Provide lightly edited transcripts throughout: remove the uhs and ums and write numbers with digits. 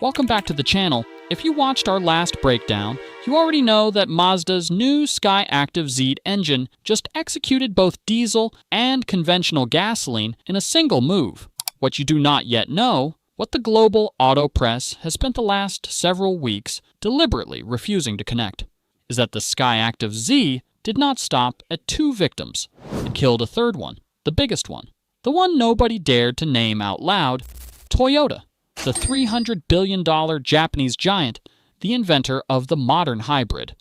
Welcome back to the channel. If you watched our last breakdown, you already know that Mazda's new SkyActiv-Z engine just executed both diesel and conventional gasoline in a single move. What you do not yet know, what the global auto press has spent the last several weeks deliberately refusing to connect, is that the SkyActiv-Z did not stop at 2 victims. It killed a third one, the biggest one, the one nobody dared to name out loud, Toyota, the $300 billion Japanese giant, the inventor of the modern hybrid.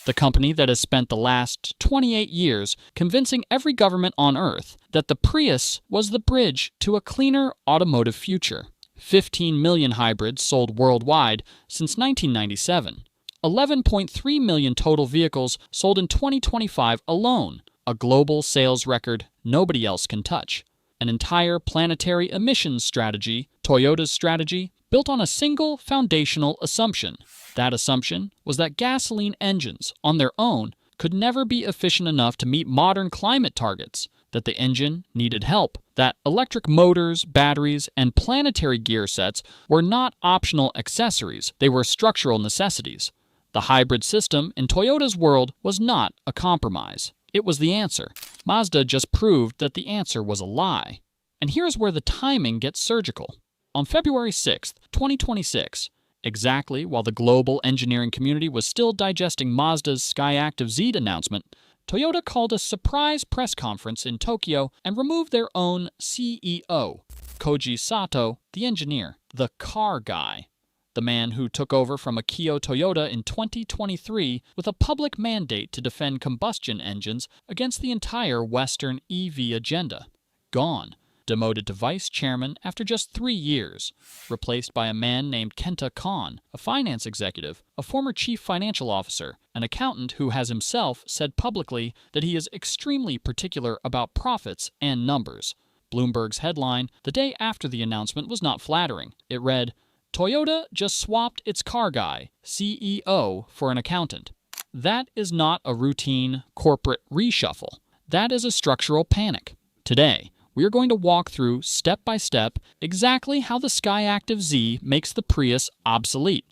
The company that has spent the last 28 years convincing every government on Earth that the Prius was the bridge to a cleaner automotive future. 15 million hybrids sold worldwide since 1997. 11.3 million total vehicles sold in 2025 alone, a global sales record nobody else can touch. An entire planetary emissions strategy, Toyota's strategy, built on a single foundational assumption. That assumption was that gasoline engines, on their own, could never be efficient enough to meet modern climate targets, that the engine needed help, that electric motors, batteries, and planetary gear sets were not optional accessories, they were structural necessities. The hybrid system in Toyota's world was not a compromise. It was the answer. Mazda just proved that the answer was a lie. And here's where the timing gets surgical. On February 6, 2026, exactly while the global engineering community was still digesting Mazda's SkyActiv-Z announcement, Toyota called a surprise press conference in Tokyo and removed their own CEO, Koji Sato, the engineer, the car guy. The man who took over from Akio Toyoda in 2023 with a public mandate to defend combustion engines against the entire Western EV agenda. Gone. Demoted to vice chairman after just 3 years. Replaced by a man named Kenta Kon, a finance executive, a former chief financial officer, an accountant who has himself said publicly that he is extremely particular about profits and numbers. Bloomberg's headline the day after the announcement was not flattering. It read, Toyota just swapped its car guy, CEO, for an accountant. That is not a routine corporate reshuffle. That is a structural panic. Today, we are going to walk through, step by step, exactly how the SkyActiv-Z makes the Prius obsolete.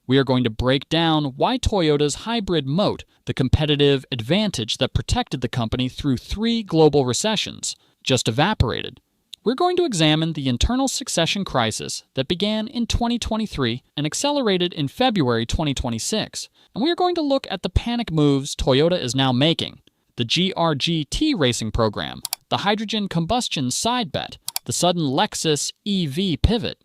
We are going to break down why Toyota's hybrid moat, the competitive advantage that protected the company through 3 global recessions, just evaporated. We're going to examine the internal succession crisis that began in 2023 and accelerated in February 2026. And we are going to look at the panic moves Toyota is now making. The GRGT racing program, the hydrogen combustion side bet, the sudden Lexus EV pivot,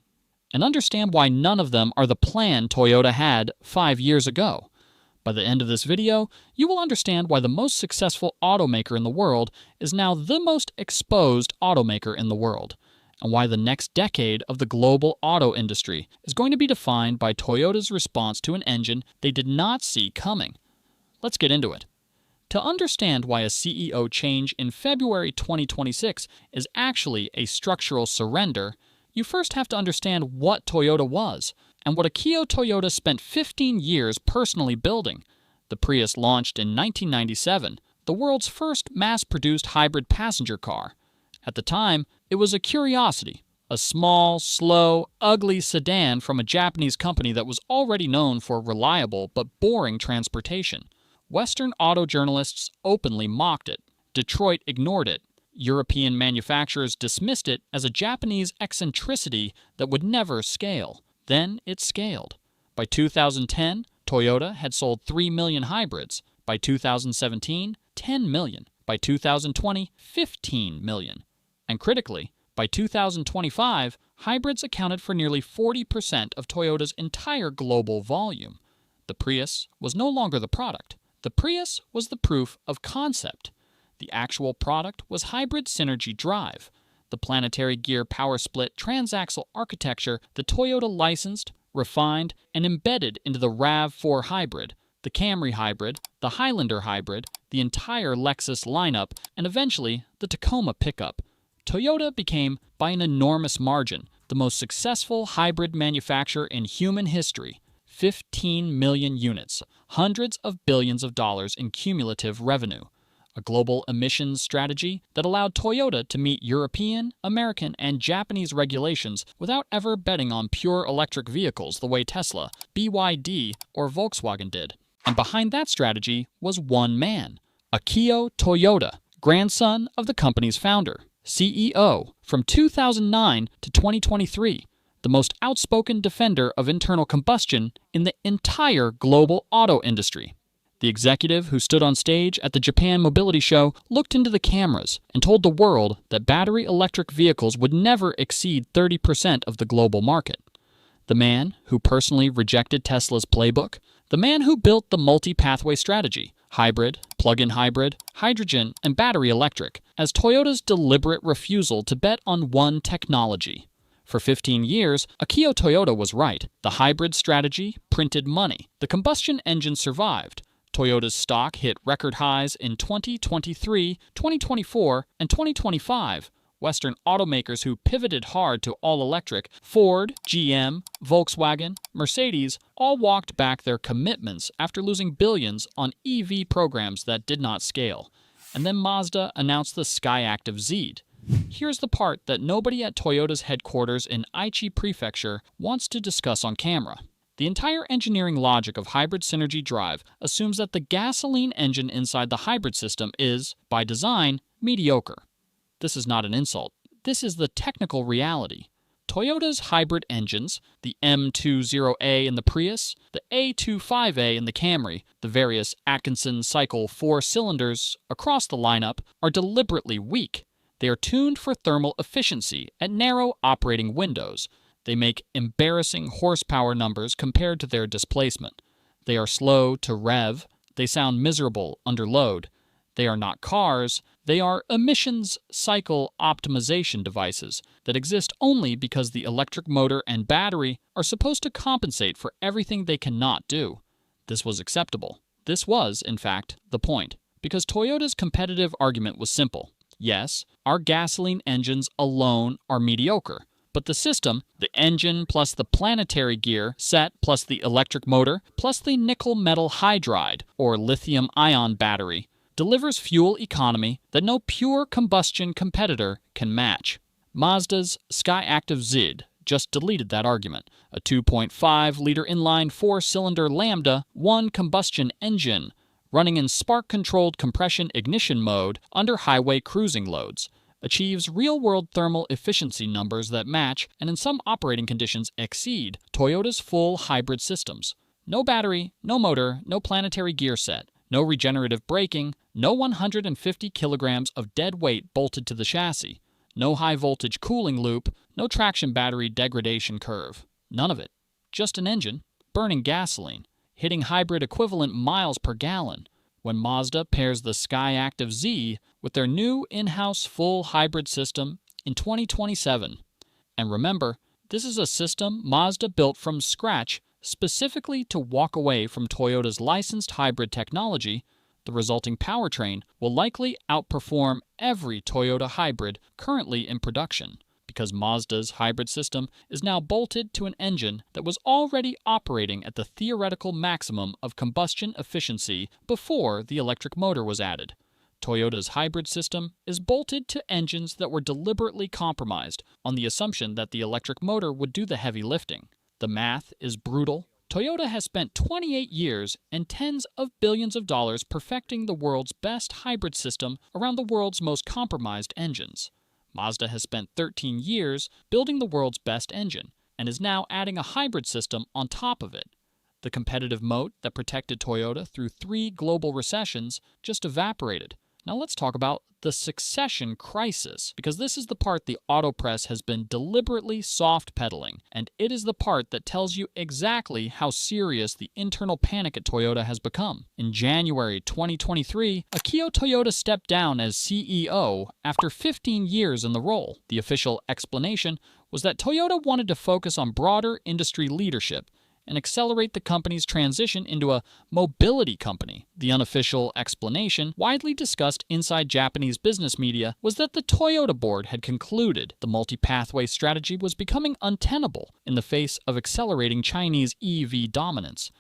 and understand why none of them are the plan Toyota had 5 years ago. By the end of this video, you will understand why the most successful automaker in the world is now the most exposed automaker in the world, and why the next decade of the global auto industry is going to be defined by Toyota's response to an engine they did not see coming. Let's get into it. To understand why a CEO change in February 2026 is actually a structural surrender, you first have to understand what Toyota was, and what Akio Toyoda spent 15 years personally building. The Prius launched in 1997, the world's first mass-produced hybrid passenger car. At the time, it was a curiosity, a small, slow, ugly sedan from a Japanese company that was already known for reliable but boring transportation. Western auto journalists openly mocked it. Detroit ignored it. European manufacturers dismissed it as a Japanese eccentricity that would never scale. Then it scaled. By 2010, Toyota had sold 3 million hybrids. By 2017, 10 million. By 2020, 15 million. And critically, by 2025, hybrids accounted for nearly 40% of Toyota's entire global volume. The Prius was no longer the product. The Prius was the proof of concept. The actual product was hybrid synergy drive, the planetary gear power split transaxle architecture that Toyota licensed, refined, and embedded into the RAV4 hybrid, the Camry hybrid, the Highlander hybrid, the entire Lexus lineup, and eventually the Tacoma pickup. Toyota became, by an enormous margin, the most successful hybrid manufacturer in human history. 15 million units, hundreds of billions of dollars in cumulative revenue. a global emissions strategy that allowed Toyota to meet European, American, and Japanese regulations without ever betting on pure electric vehicles the way Tesla, BYD, or Volkswagen did. And behind that strategy was one man, Akio Toyoda, grandson of the company's founder, CEO, from 2009 to 2023, the most outspoken defender of internal combustion in the entire global auto industry. The executive who stood on stage at the Japan Mobility Show looked into the cameras and told the world that battery electric vehicles would never exceed 30% of the global market. The man who personally rejected Tesla's playbook, the man who built the multi-pathway strategy, hybrid, plug-in hybrid, hydrogen, and battery electric, as Toyota's deliberate refusal to bet on one technology. For 15 years, Akio Toyoda was right. The hybrid strategy printed money. The combustion engine survived. Toyota's stock hit record highs in 2023, 2024, and 2025. Western automakers who pivoted hard to all-electric, Ford, GM, Volkswagen, Mercedes, all walked back their commitments after losing billions on EV programs that did not scale. And then Mazda announced the SkyActiv-Z. Here's the part that nobody at Toyota's headquarters in Aichi Prefecture wants to discuss on camera. The entire engineering logic of hybrid synergy drive assumes that the gasoline engine inside the hybrid system is, by design, mediocre. This is not an insult. This is the technical reality. Toyota's hybrid engines, the M20A in the Prius, the A25A in the Camry, the various Atkinson cycle 4 cylinders across the lineup, are deliberately weak. They are tuned for thermal efficiency at narrow operating windows. They make embarrassing horsepower numbers compared to their displacement. They are slow to rev. They sound miserable under load. They are not cars. They are emissions cycle optimization devices that exist only because the electric motor and battery are supposed to compensate for everything they cannot do. This was acceptable. This was, in fact, the point. Because Toyota's competitive argument was simple. Yes, our gasoline engines alone are mediocre, but the system, the engine plus the planetary gear set plus the electric motor plus the nickel metal hydride or lithium-ion battery, delivers fuel economy that no pure combustion competitor can match. Mazda's SkyActiv-Z just deleted that argument. A 2.5-liter inline 4-cylinder Lambda 1 combustion engine running in spark-controlled compression ignition mode under highway cruising loads, achieves real-world thermal efficiency numbers that match and in some operating conditions exceed Toyota's full hybrid systems. No battery, no motor, no planetary gear set, no regenerative braking, no 150 kilograms of dead weight bolted to the chassis, no high-voltage cooling loop, no traction battery degradation curve. None of it. Just an engine, burning gasoline, hitting hybrid equivalent miles per gallon. When Mazda pairs the SkyActiv-Z with their new in-house full hybrid system in 2027. And remember, this is a system Mazda built from scratch specifically to walk away from Toyota's licensed hybrid technology. The resulting powertrain will likely outperform every Toyota hybrid currently in production, because Mazda's hybrid system is now bolted to an engine that was already operating at the theoretical maximum of combustion efficiency before the electric motor was added. Toyota's hybrid system is bolted to engines that were deliberately compromised on the assumption that the electric motor would do the heavy lifting. The math is brutal. Toyota has spent 28 years and tens of billions of dollars perfecting the world's best hybrid system around the world's most compromised engines. Mazda has spent 13 years building the world's best engine and is now adding a hybrid system on top of it. The competitive moat that protected Toyota through 3 global recessions just evaporated. Now let's talk about the succession crisis, because this is the part the auto press has been deliberately soft-pedaling, and it is the part that tells you exactly how serious the internal panic at Toyota has become. In January 2023, Akio Toyoda stepped down as CEO after 15 years in the role. The official explanation was that Toyota wanted to focus on broader industry leadership and accelerate the company's transition into a mobility company. The unofficial explanation, widely discussed inside Japanese business media, was that the Toyota board had concluded the multi-pathway strategy was becoming untenable in the face of accelerating Chinese EV dominance,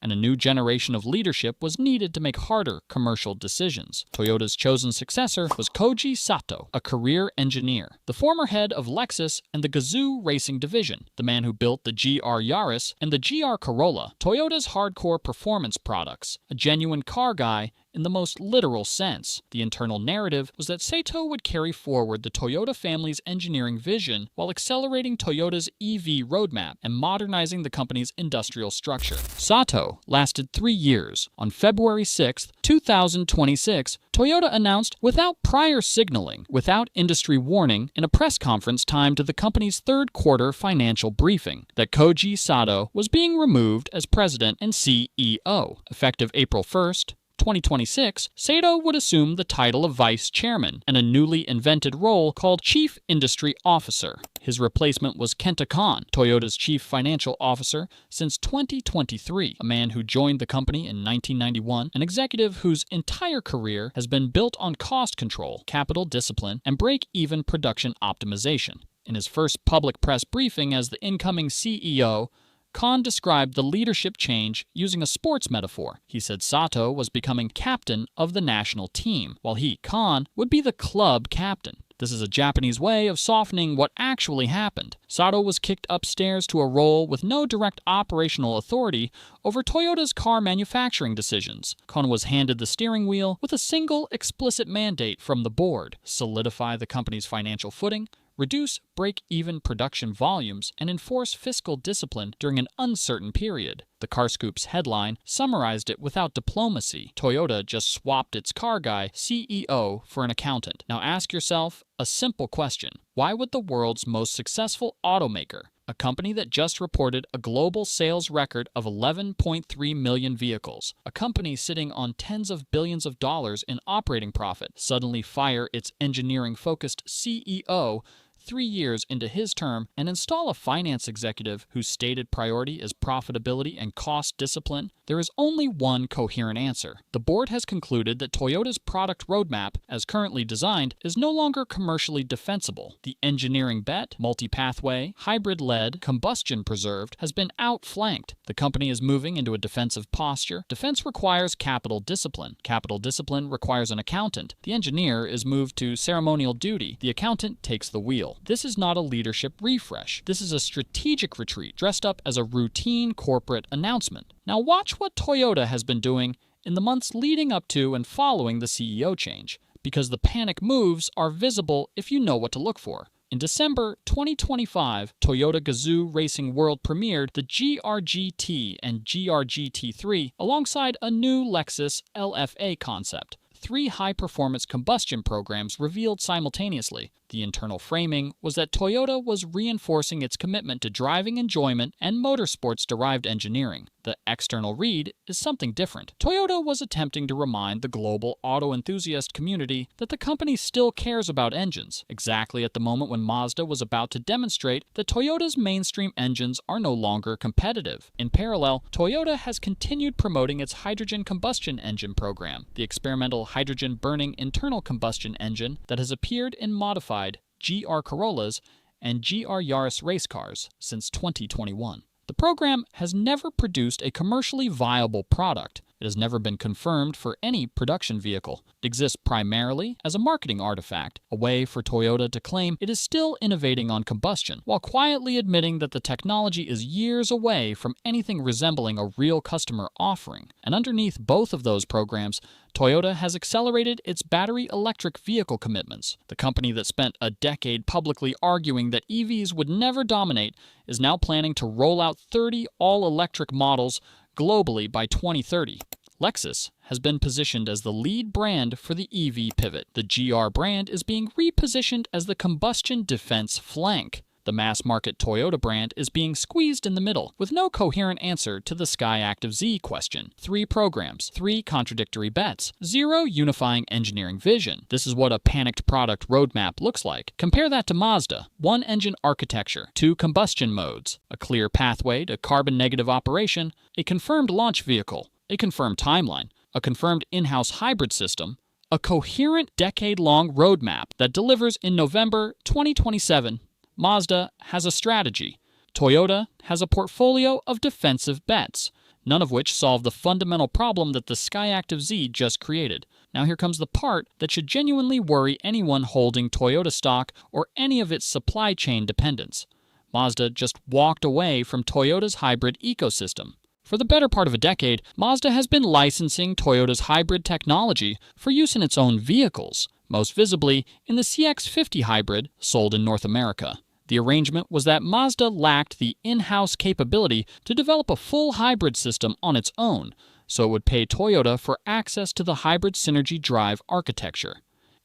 and a new generation of leadership was needed to make harder commercial decisions. Toyota's chosen successor was Koji Sato, a career engineer, the former head of Lexus and the Gazoo Racing Division, the man who built the GR Yaris and the GR Corolla, Toyota's hardcore performance products, a genuine car guy in the most literal sense. The internal narrative was that Sato would carry forward the Toyota family's engineering vision while accelerating Toyota's EV roadmap and modernizing the company's industrial structure. Sato lasted 3 years. On February 6, 2026, Toyota announced, without prior signaling, without industry warning, in a press conference timed to the company's third quarter financial briefing, that Koji Sato was being removed as president and CEO. Effective April 1st, 2026, Sato would assume the title of vice chairman and a newly invented role called chief industry officer. His replacement was Kenta Kon, Toyota's chief financial officer since 2023, a man who joined the company in 1991, an executive whose entire career has been built on cost control, capital discipline, and break-even production optimization. In his first public press briefing as the incoming CEO, Kon described the leadership change using a sports metaphor. He said Sato was becoming captain of the national team, while he, Kon, would be the club captain. This is a Japanese way of softening what actually happened. Sato was kicked upstairs to a role with no direct operational authority over Toyota's car manufacturing decisions. Kon was handed the steering wheel with a single explicit mandate from the board: solidify the company's financial footing, reduce break-even production volumes, and enforce fiscal discipline during an uncertain period. The CarScoop's headline summarized it without diplomacy. Toyota just swapped its car guy, CEO, for an accountant. Now ask yourself a simple question. Why would the world's most successful automaker, a company that just reported a global sales record of 11.3 million vehicles, a company sitting on tens of billions of dollars in operating profit, suddenly fire its engineering-focused CEO 3 years into his term and install a finance executive whose stated priority is profitability and cost discipline? There is only one coherent answer. The board has concluded that Toyota's product roadmap, as currently designed, is no longer commercially defensible. The engineering bet, multi-pathway, hybrid-led, combustion-preserved, has been outflanked. The company is moving into a defensive posture. Defense requires capital discipline. Capital discipline requires an accountant. The engineer is moved to ceremonial duty. The accountant takes the wheel. This is not a leadership refresh. This is a strategic retreat dressed up as a routine corporate announcement. Now watch what Toyota has been doing in the months leading up to and following the CEO change, because the panic moves are visible if you know what to look for. In December 2025, Toyota Gazoo Racing World premiered the GR-GT and GR-GT3 alongside a new Lexus LFA concept. 3 high-performance combustion programs revealed simultaneously. The internal framing was that Toyota was reinforcing its commitment to driving enjoyment and motorsports-derived engineering. The external read is something different. Toyota was attempting to remind the global auto enthusiast community that the company still cares about engines, exactly at the moment when Mazda was about to demonstrate that Toyota's mainstream engines are no longer competitive. In parallel, Toyota has continued promoting its hydrogen combustion engine program, the experimental hydrogen-burning internal combustion engine that has appeared in modified GR Corollas and GR Yaris race cars since 2021. The program has never produced a commercially viable product. It has never been confirmed for any production vehicle. It exists primarily as a marketing artifact, a way for Toyota to claim it is still innovating on combustion, while quietly admitting that the technology is years away from anything resembling a real customer offering. And underneath both of those programs, Toyota has accelerated its battery electric vehicle commitments. The company that spent a decade publicly arguing that EVs would never dominate is now planning to roll out 30 all-electric models globally by 2030. Lexus has been positioned as the lead brand for the EV pivot. The GR brand is being repositioned as the combustion defense flank. The mass-market Toyota brand is being squeezed in the middle, with no coherent answer to the SkyActiv-Z question. 3 programs, 3 contradictory bets, 0 unifying engineering vision. This is what a panicked product roadmap looks like. Compare that to Mazda. 1 engine architecture, 2 combustion modes, a clear pathway to carbon-negative operation, a confirmed launch vehicle, a confirmed timeline, a confirmed in-house hybrid system, a coherent decade-long roadmap that delivers in November 2027. Mazda has a strategy. Toyota has a portfolio of defensive bets. none of which solve the fundamental problem that the SkyActiv-Z just created. Now here comes the part that should genuinely worry anyone holding Toyota stock or any of its supply chain dependents. Mazda just walked away from Toyota's hybrid ecosystem. For the better part of a decade, Mazda has been licensing Toyota's hybrid technology for use in its own vehicles, most visibly in the CX-50 hybrid sold in North America. The arrangement was that Mazda lacked the in-house capability to develop a full hybrid system on its own, so it would pay Toyota for access to the hybrid synergy drive architecture.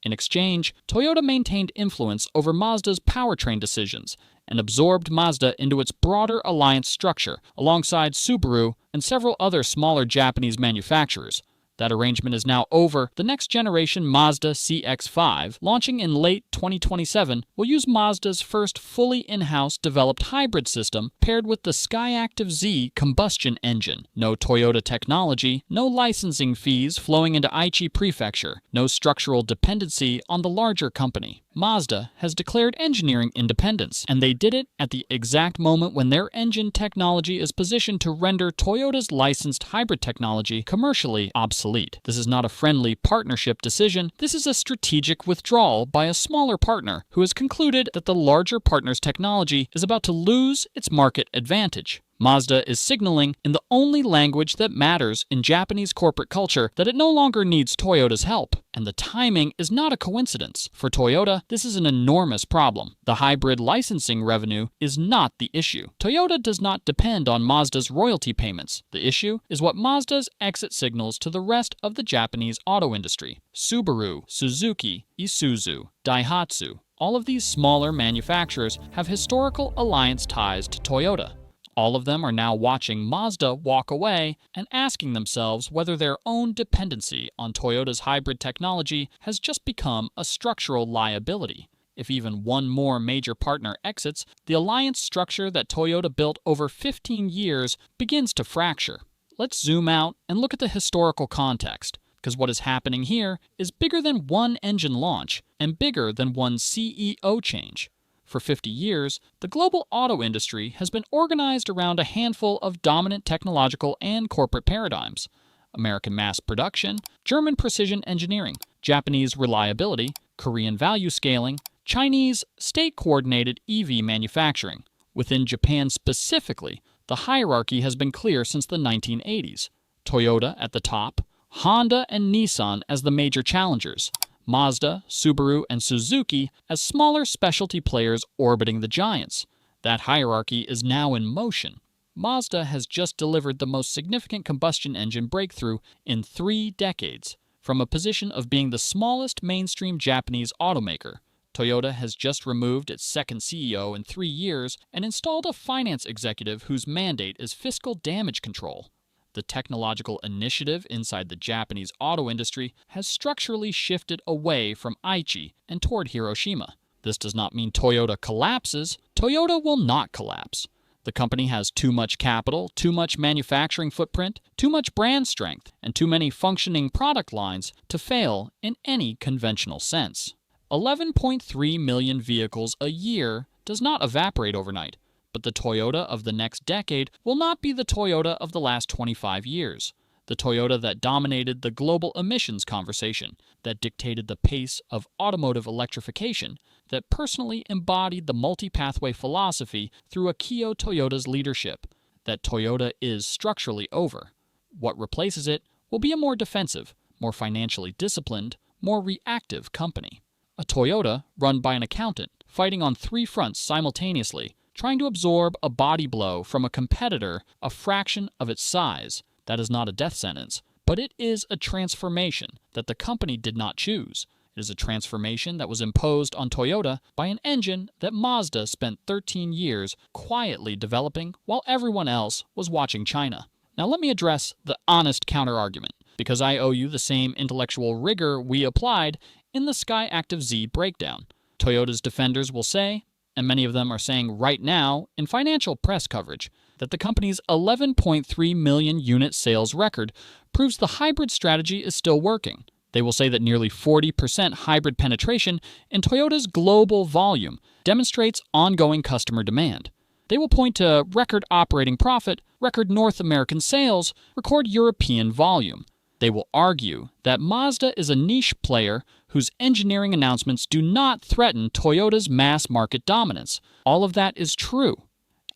In exchange, Toyota maintained influence over Mazda's powertrain decisions and absorbed Mazda into its broader alliance structure alongside Subaru and several other smaller Japanese manufacturers. That arrangement is now over. The next generation Mazda CX-5, launching in late 2027, will use Mazda's first fully in-house developed hybrid system paired with the SkyActiv-Z combustion engine. No Toyota technology, no licensing fees flowing into Aichi Prefecture, no structural dependency on the larger company. Mazda has declared engineering independence, and they did it at the exact moment when their engine technology is positioned to render Toyota's licensed hybrid technology commercially obsolete. This is not a friendly partnership decision. This is a strategic withdrawal by a smaller partner who has concluded that the larger partner's technology is about to lose its market advantage. Mazda is signaling in the only language that matters in Japanese corporate culture that it no longer needs Toyota's help. And the timing is not a coincidence. For Toyota, this is an enormous problem. The hybrid licensing revenue is not the issue. Toyota does not depend on Mazda's royalty payments. The issue is what Mazda's exit signals to the rest of the Japanese auto industry. Subaru, Suzuki, Isuzu, Daihatsu. All of these smaller manufacturers have historical alliance ties to Toyota. All of them are now watching Mazda walk away and asking themselves whether their own dependency on Toyota's hybrid technology has just become a structural liability. If even one more major partner exits, the alliance structure that Toyota built over 15 years begins to fracture. Let's zoom out and look at the historical context, because what is happening here is bigger than one engine launch and bigger than one CEO change. For 50 years, the global auto industry has been organized around a handful of dominant technological and corporate paradigms: American mass production, German precision engineering, Japanese reliability, Korean value scaling, Chinese state-coordinated EV manufacturing. Within Japan specifically, the hierarchy has been clear since the 1980s. Toyota at the top, Honda and Nissan as the major challengers, Mazda, Subaru, and Suzuki as smaller specialty players orbiting the giants. That hierarchy is now in motion. Mazda has just delivered the most significant combustion engine breakthrough in 3 decades. From a position of being the smallest mainstream Japanese automaker, Toyota has just removed its second CEO in 3 years and installed a finance executive whose mandate is fiscal damage control. The technological initiative inside the Japanese auto industry has structurally shifted away from Aichi and toward Hiroshima. This does not mean Toyota collapses. Toyota will not collapse. The company has too much capital, too much manufacturing footprint, too much brand strength, and too many functioning product lines to fail in any conventional sense. 11.3 million vehicles a year does not evaporate overnight. But the Toyota of the next decade will not be the Toyota of the last 25 years. The Toyota that dominated the global emissions conversation, that dictated the pace of automotive electrification, that personally embodied the multi-pathway philosophy through Akio Toyoda's leadership. That Toyota is structurally over. What replaces it will be a more defensive, more financially disciplined, more reactive company. A Toyota run by an accountant, fighting on 3 fronts simultaneously, trying to absorb a body blow from a competitor a fraction of its size. That is not a death sentence, but it is a transformation that the company did not choose. It is a transformation that was imposed on Toyota by an engine that Mazda spent 13 years quietly developing while everyone else was watching China. Now let me address the honest counter-argument, because I owe you the same intellectual rigor we applied in the SkyActiv-Z breakdown. Toyota's defenders will say, and many of them are saying right now in financial press coverage, that the company's 11.3 million unit sales record proves the hybrid strategy is still working. They will say that nearly 40% hybrid penetration in Toyota's global volume demonstrates ongoing customer demand. They will point to record operating profit, record North American sales, record European volume. They will argue that Mazda is a niche player whose engineering announcements do not threaten Toyota's mass market dominance. All of that is true,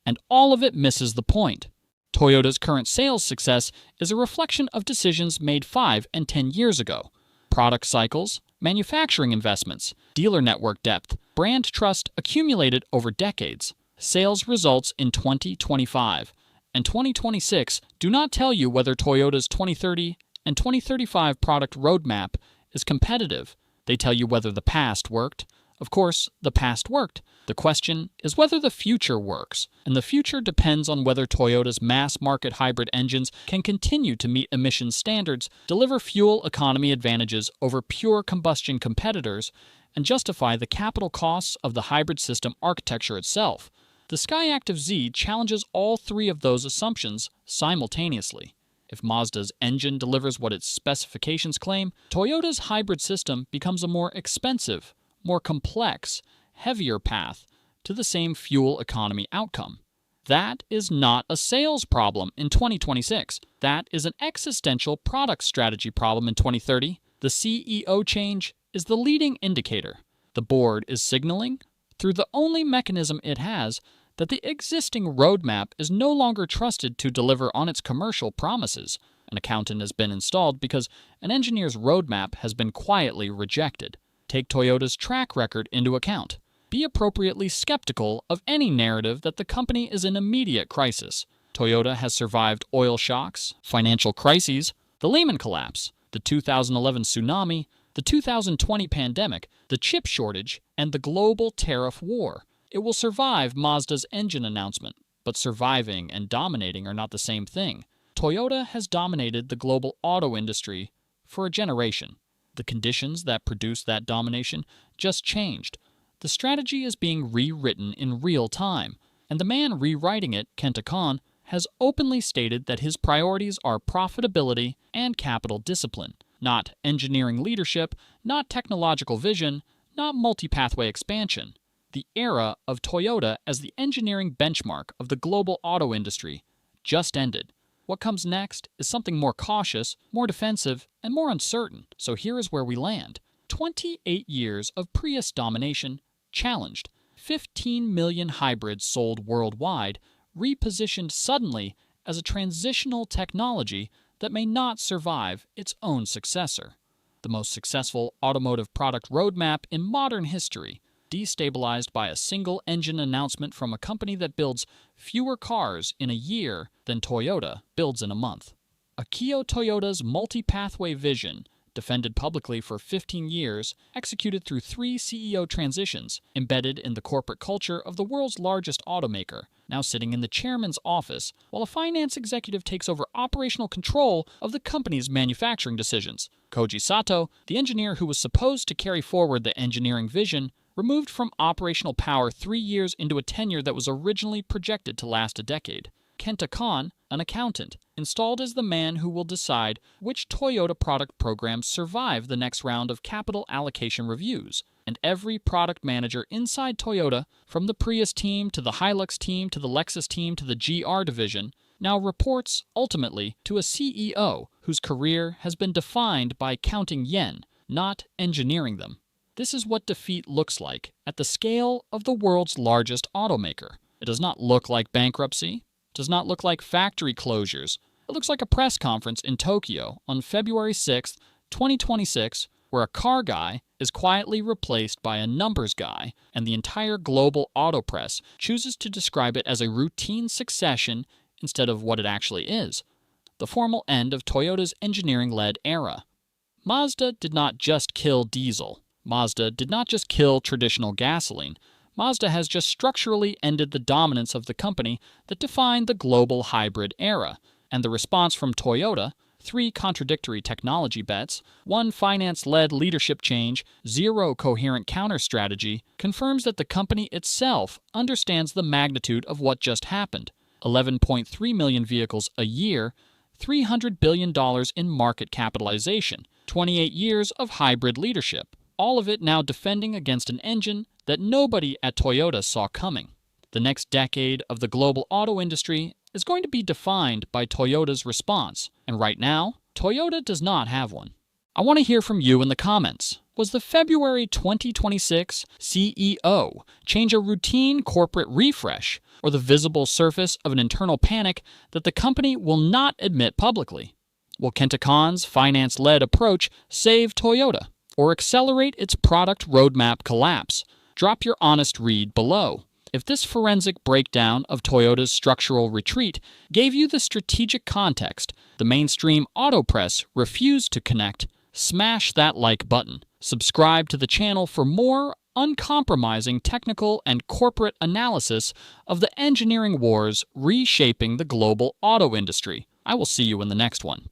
and all of it misses the point. Toyota's current sales success is a reflection of decisions made 5 and 10 years ago. Product cycles, manufacturing investments, dealer network depth, brand trust accumulated over decades. Sales results in 2025 and 2026 do not tell you whether Toyota's 2030 and 2035 product roadmap is competitive. They tell you whether the past worked. Of course, the past worked. The question is whether the future works, and the future depends on whether Toyota's mass-market hybrid engines can continue to meet emissions standards, deliver fuel economy advantages over pure combustion competitors, and justify the capital costs of the hybrid system architecture itself. The SkyActiv-Z challenges all three of those assumptions simultaneously. If Mazda's engine delivers what its specifications claim, Toyota's hybrid system becomes a more expensive, more complex, heavier path to the same fuel economy outcome. That is not a sales problem in 2026. That is an existential product strategy problem in 2030. The CEO change is the leading indicator. The board is signaling, through the only mechanism it has, that the existing roadmap is no longer trusted to deliver on its commercial promises. An accountant has been installed because an engineer's roadmap has been quietly rejected. Take Toyota's track record into account. Be appropriately skeptical of any narrative that the company is in immediate crisis. Toyota has survived oil shocks, financial crises, the Lehman collapse, the 2011 tsunami, the 2020 pandemic, the chip shortage, and the global tariff war. It will survive Mazda's engine announcement, but surviving and dominating are not the same thing. Toyota has dominated the global auto industry for a generation. The conditions that produced that domination just changed. The strategy is being rewritten in real time, and the man rewriting it, Kenta Kon, has openly stated that his priorities are profitability and capital discipline, not engineering leadership, not technological vision, not multi-pathway expansion. The era of Toyota as the engineering benchmark of the global auto industry just ended. What comes next is something more cautious, more defensive, and more uncertain. So here is where we land. 28 years of Prius domination challenged. 15 million hybrids sold worldwide, repositioned suddenly as a transitional technology that may not survive its own successor. The most successful automotive product roadmap in modern history, destabilized by a single engine announcement from a company that builds fewer cars in a year than Toyota builds in a month. Akio Toyota's multi-pathway vision, defended publicly for 15 years, executed through 3 CEO transitions, embedded in the corporate culture of the world's largest automaker, now sitting in the chairman's office, while a finance executive takes over operational control of the company's manufacturing decisions. Koji Sato, the engineer who was supposed to carry forward the engineering vision, removed from operational power 3 years into a tenure that was originally projected to last a decade. Kenta Kon, an accountant, installed as the man who will decide which Toyota product programs survive the next round of capital allocation reviews. And every product manager inside Toyota, from the Prius team to the Hilux team to the Lexus team to the GR division, now reports, ultimately, to a CEO whose career has been defined by counting yen, not engineering them. This is what defeat looks like at the scale of the world's largest automaker. It does not look like bankruptcy. It does not look like factory closures. It looks like a press conference in Tokyo on February 6, 2026, where a car guy is quietly replaced by a numbers guy, and the entire global auto press chooses to describe it as a routine succession instead of what it actually is. The formal end of Toyota's engineering-led era. Mazda did not just kill diesel. Mazda did not just kill traditional gasoline. Mazda has just structurally ended the dominance of the company that defined the global hybrid era. And the response from Toyota, 3 contradictory technology bets, 1 finance-led leadership change, 0 coherent counter-strategy, confirms that the company itself understands the magnitude of what just happened. 11.3 million vehicles a year, $300 billion in market capitalization, 28 years of hybrid leadership. All of it now defending against an engine that nobody at Toyota saw coming. The next decade of the global auto industry is going to be defined by Toyota's response, and right now, Toyota does not have one. I want to hear from you in the comments. Was the February 2026 CEO change a routine corporate refresh, or the visible surface of an internal panic that the company will not admit publicly? Will Kenta Kon's finance-led approach save Toyota, or accelerate its product roadmap collapse? Drop your honest read below. If this forensic breakdown of Toyota's structural retreat gave you the strategic context the mainstream auto press refused to connect, smash that like button. Subscribe to the channel for more uncompromising technical and corporate analysis of the engineering wars reshaping the global auto industry. I will see you in the next one.